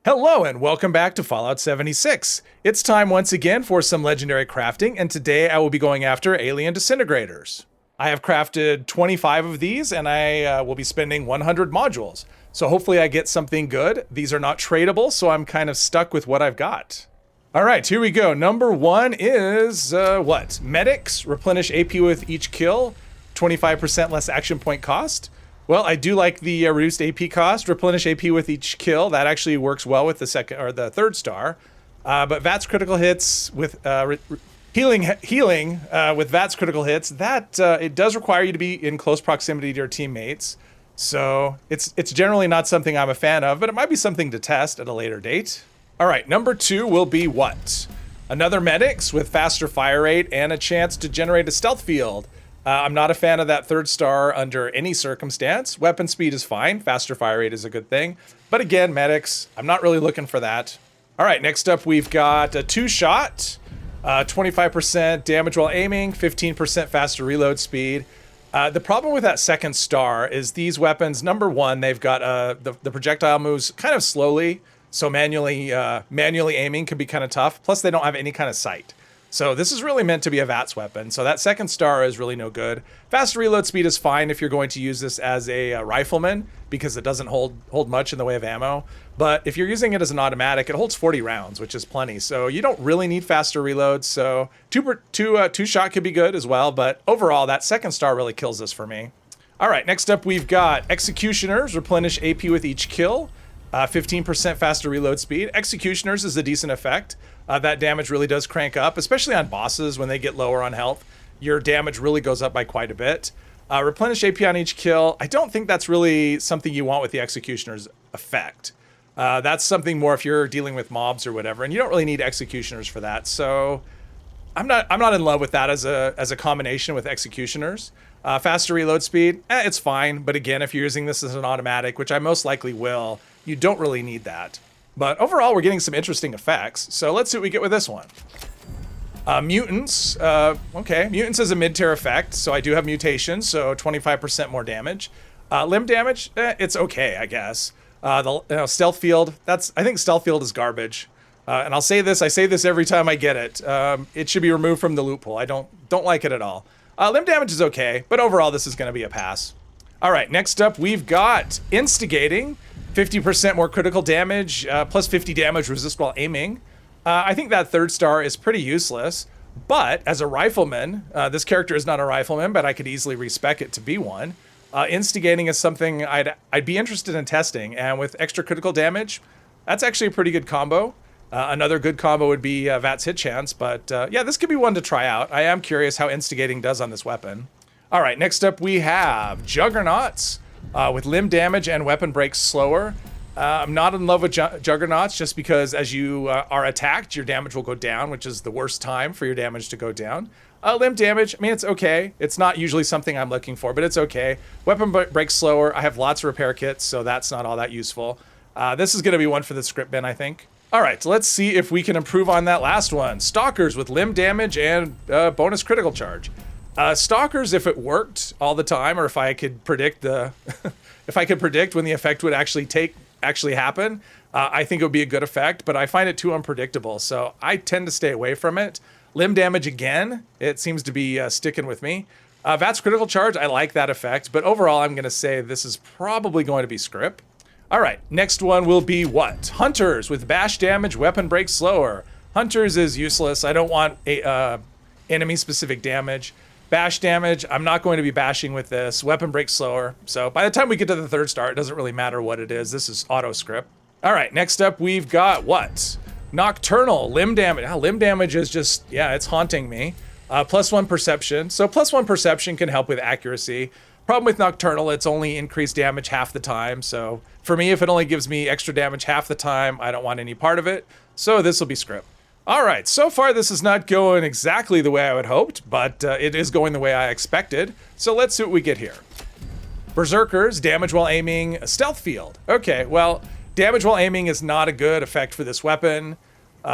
Hello and welcome back to Fallout 76. It's time once again for some legendary crafting, and today I will be going after Alien Disintegrators. I have crafted 25 of these and I will be spending 100 modules. So hopefully I get something good. These are not tradable, so I'm kind of stuck with what I've got. All right, here we go. Number one is what? Medics, replenish AP with each kill, 25% less action point cost. Well, I do like the reduced AP cost, replenish AP with each kill. That actually works well with the second or the third star. But VATS critical hits with healing with VATS critical hits, that it does require you to be in close proximity to your teammates. So it's generally not something I'm a fan of, but it might be something to test at a later date. All right, number two will be what? Another medics with faster fire rate and a chance to generate a stealth field. I'm not a fan of that third star under any circumstance. Weapon speed is fine. Faster fire rate is a good thing. But again, medics, I'm not really looking for that. All right, next up we've got a two-shot, 25% damage while aiming, 15% faster reload speed. The problem with that second star is these weapons, number one, they've got the projectile moves kind of slowly, so manually aiming can be kind of tough. Plus, they don't have any kind of sight. So this is really meant to be a VATS weapon. So that second star is really no good. Faster reload speed is fine if you're going to use this as a rifleman because it doesn't hold much in the way of ammo. But if you're using it as an automatic, it holds 40 rounds, which is plenty. So you don't really need faster reloads. So two shot could be good as well. But overall, that second star really kills this for me. All right, next up we've got Executioners, replenish AP with each kill. 15% faster reload speed. Executioners is a decent effect. That damage really does crank up, especially on bosses when they get lower on health. Your damage really goes up by quite a bit. Replenish AP on each kill. I don't think that's really something you want with the Executioner's effect. That's something more if you're dealing with mobs or whatever, and you don't really need Executioners for that. So I'm not in love with that as a combination with Executioners. Faster reload speed, it's fine. But again, if you're using this as an automatic, which I most likely will, you don't really need that. But overall, we're getting some interesting effects. So let's see what we get with this one. Mutants. Okay, Mutants is a mid-tier effect, so I do have mutations, so 25% more damage. Limb damage, it's okay, I guess. Stealth field, I think stealth field is garbage. And I say this every time I get it. It should be removed from the loot pool. I don't like it at all. Limb damage is okay, but overall, this is going to be a pass. All right, next up, we've got Instigating. 50% more critical damage, plus 50 damage resist while aiming. I think that third star is pretty useless, but as a rifleman, this character is not a rifleman, but I could easily respec it to be one. Instigating is something I'd be interested in testing, and with extra critical damage, that's actually a pretty good combo. Another good combo would be VATS hit chance, but yeah, this could be one to try out. I am curious how Instigating does on this weapon. All right, next up we have Juggernauts. With limb damage and weapon breaks slower. I'm not in love with Juggernauts just because as you are attacked, your damage will go down, which is the worst time for your damage to go down. Limb damage, I mean, it's okay. It's not usually something I'm looking for, but it's okay. Weapon breaks slower. I have lots of repair kits, so that's not all that useful. This is going to be one for the script bin, I think. All right, let's see if we can improve on that last one. Stalkers with limb damage and bonus critical charge. Stalkers, if it worked all the time, or if I could predict if I could predict when the effect would actually happen, I think it would be a good effect, but I find it too unpredictable, so I tend to stay away from it. Limb damage again, it seems to be sticking with me. VATS critical charge, I like that effect, but overall I'm going to say this is probably going to be script. All right, next one will be what? Hunters with bash damage, weapon breaks slower. Hunters is useless. I don't want enemy-specific damage. Bash damage, I'm not going to be bashing with this. Weapon breaks slower. So by the time we get to the third star, it doesn't really matter what it is. This is auto script. All right, next up we've got what? Nocturnal, limb damage. Limb damage is just, yeah, it's haunting me. +1 perception. So +1 perception can help with accuracy. Problem with Nocturnal, it's only increased damage half the time. So for me, if it only gives me extra damage half the time, I don't want any part of it. So this will be script. All right, so far this is not going exactly the way I would hoped, but it is going the way I expected. So let's see what we get here. Berserkers, damage while aiming, a stealth field. Okay, well, damage while aiming is not a good effect for this weapon.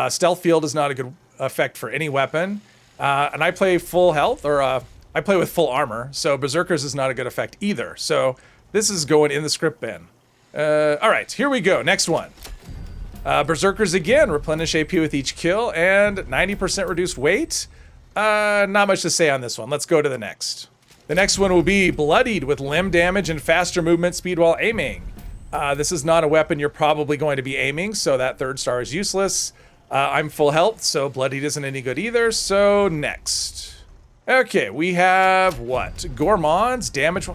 Stealth field is not a good effect for any weapon. And I play full health, or I play with full armor, so Berserkers is not a good effect either. So this is going in the script bin. All right, here we go, next one. Berserkers again, replenish AP with each kill, and 90% reduced weight. Not much to say on this one. Let's go to the next. The next one will be Bloodied with limb damage and faster movement speed while aiming. This is not a weapon you're probably going to be aiming, so that 3rd star is useless. I'm full health, so Bloodied isn't any good either, so next. Okay, we have what? Gourmands, damage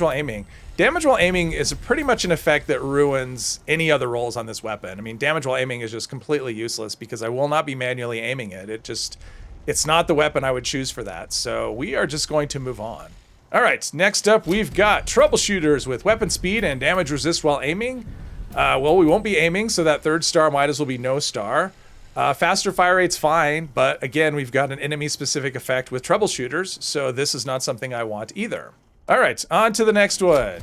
while aiming. Damage while aiming is pretty much an effect that ruins any other rolls on this weapon. I mean, damage while aiming is just completely useless because I will not be manually aiming it. It's not the weapon I would choose for that, so we are just going to move on. All right, next up we've got Troubleshooters with weapon speed and damage resist while aiming. Well, we won't be aiming, so that 3rd star might as well be no star. Faster fire rate's fine, but again, we've got an enemy-specific effect with Troubleshooters, so this is not something I want either. All right, on to the next one.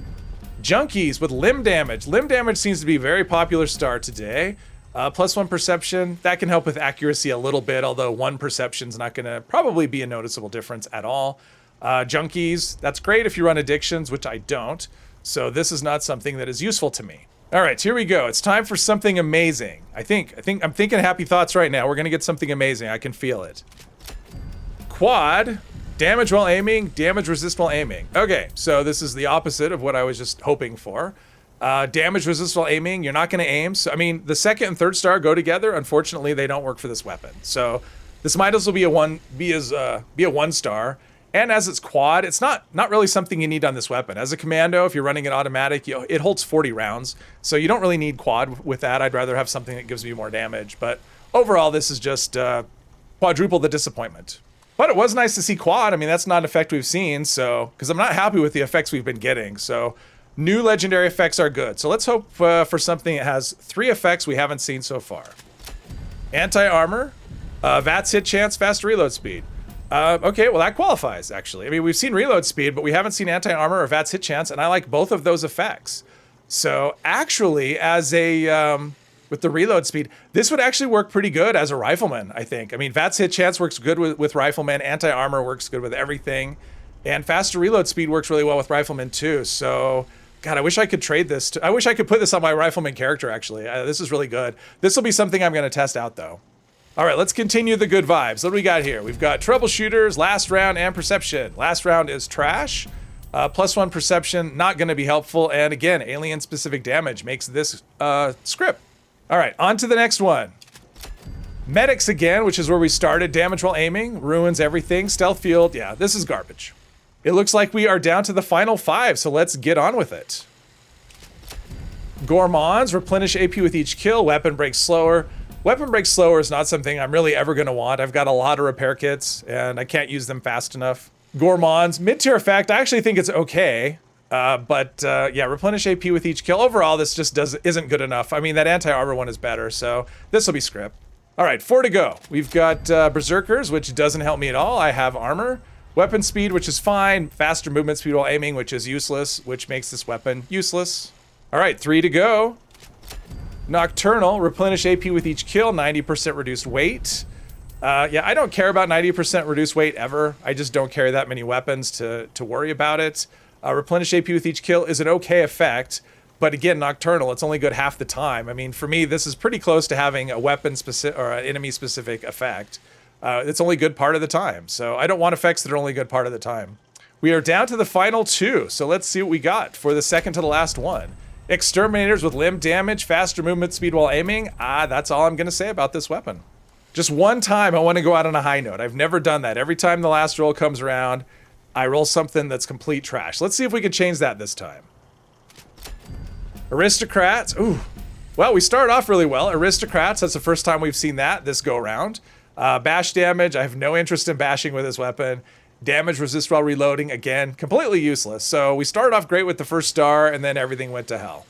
Junkies with limb damage. Limb damage seems to be a very popular star today. +1 perception, that can help with accuracy a little bit, although 1 perception's not gonna probably be a noticeable difference at all. Junkies, that's great if you run addictions, which I don't, so this is not something that is useful to me. All right, here we go. It's time for something amazing. I'm thinking happy thoughts right now. We're gonna get something amazing. I can feel it. Quad, damage while aiming, damage resist while aiming. Okay, so this is the opposite of what I was just hoping for. Damage resist while aiming, you're not gonna aim. So, I mean, the 2nd and 3rd star go together. Unfortunately, they don't work for this weapon. So this might as well be a 1 star. And as it's quad, it's not really something you need on this weapon. As a commando, if you're running it automatic, it holds 40 rounds. So you don't really need quad with that. I'd rather have something that gives me more damage. But overall, this is just quadruple the disappointment. But it was nice to see quad. I mean, that's not an effect we've seen, so because I'm not happy with the effects we've been getting. So new legendary effects are good. So let's hope for something that has 3 effects we haven't seen so far. Anti-armor, VATS hit chance, fast reload speed. Okay, well that qualifies, actually. I mean, we've seen reload speed, but we haven't seen anti-armor or VATS hit chance, and I like both of those effects. So actually, as a, with the reload speed, this would actually work pretty good as a rifleman, I think. I mean, VATS hit chance works good with rifleman, anti-armor works good with everything, and faster reload speed works really well with rifleman too. So, God, I wish I could trade this. I wish I could put this on my rifleman character, actually. This is really good. This will be something I'm gonna test out though. All right, let's continue the good vibes. What do we got here? We've got Troubleshooters, Last Round, and Perception. Last Round is trash. +1 Perception, not gonna be helpful. And again, alien-specific damage makes this script. All right, on to the next one. Medics again, which is where we started. Damage while aiming, ruins everything. Stealth field, yeah, this is garbage. It looks like we are down to the final 5, so let's get on with it. Gourmands, replenish AP with each kill. Weapon breaks slower. Weapon breaks slower is not something I'm really ever gonna want. I've got a lot of repair kits and I can't use them fast enough. Gourmands, mid-tier effect, I actually think it's okay. Yeah, replenish AP with each kill. Overall, this just isn't good enough. I mean, that anti-armor one is better, so this will be script. All right, 4 to go. We've got Berserkers, which doesn't help me at all. I have armor. Weapon speed, which is fine. Faster movement speed while aiming, which is useless, which makes this weapon useless. All right, 3 to go. Nocturnal, replenish AP with each kill, 90% reduced weight. Yeah, I don't care about 90% reduced weight ever. I just don't carry that many weapons to worry about it. Replenish AP with each kill is an okay effect, but again, Nocturnal, it's only good half the time. I mean, for me, this is pretty close to having a weapon-specific or an enemy-specific effect. It's only good part of the time, so I don't want effects that are only good part of the time. We are down to the final 2, so let's see what we got for the second to the last one. Exterminators with limb damage, faster movement speed while aiming. That's all I'm gonna say about this weapon. Just one time I wanna go out on a high note. I've never done that. Every time the last roll comes around, I roll something that's complete trash. Let's see if we can change that this time. Aristocrats, ooh. Well, we started off really well. Aristocrats, that's the first time we've seen that this go around. Bash damage, I have no interest in bashing with this weapon. Damage resist while reloading, again, completely useless. So we started off great with the first star and then everything went to hell.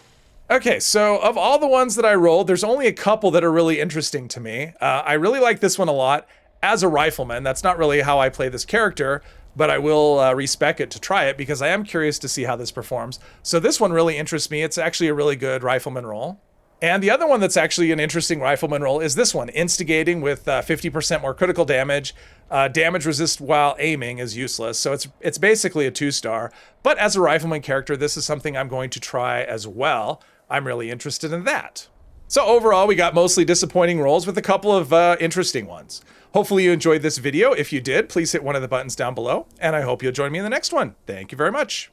Okay, so of all the ones that I rolled, there's only a couple that are really interesting to me. I really like this one a lot. As a rifleman, that's not really how I play this character, but I will respec it to try it because I am curious to see how this performs. So this one really interests me. It's actually a really good rifleman roll. And the other one that's actually an interesting rifleman roll is this one, Instigating with 50% more critical damage. Damage resist while aiming is useless, so it's basically a 2-star. But as a rifleman character, this is something I'm going to try as well. I'm really interested in that. So overall, we got mostly disappointing rolls with a couple of interesting ones. Hopefully you enjoyed this video. If you did, please hit one of the buttons down below, and I hope you'll join me in the next one. Thank you very much.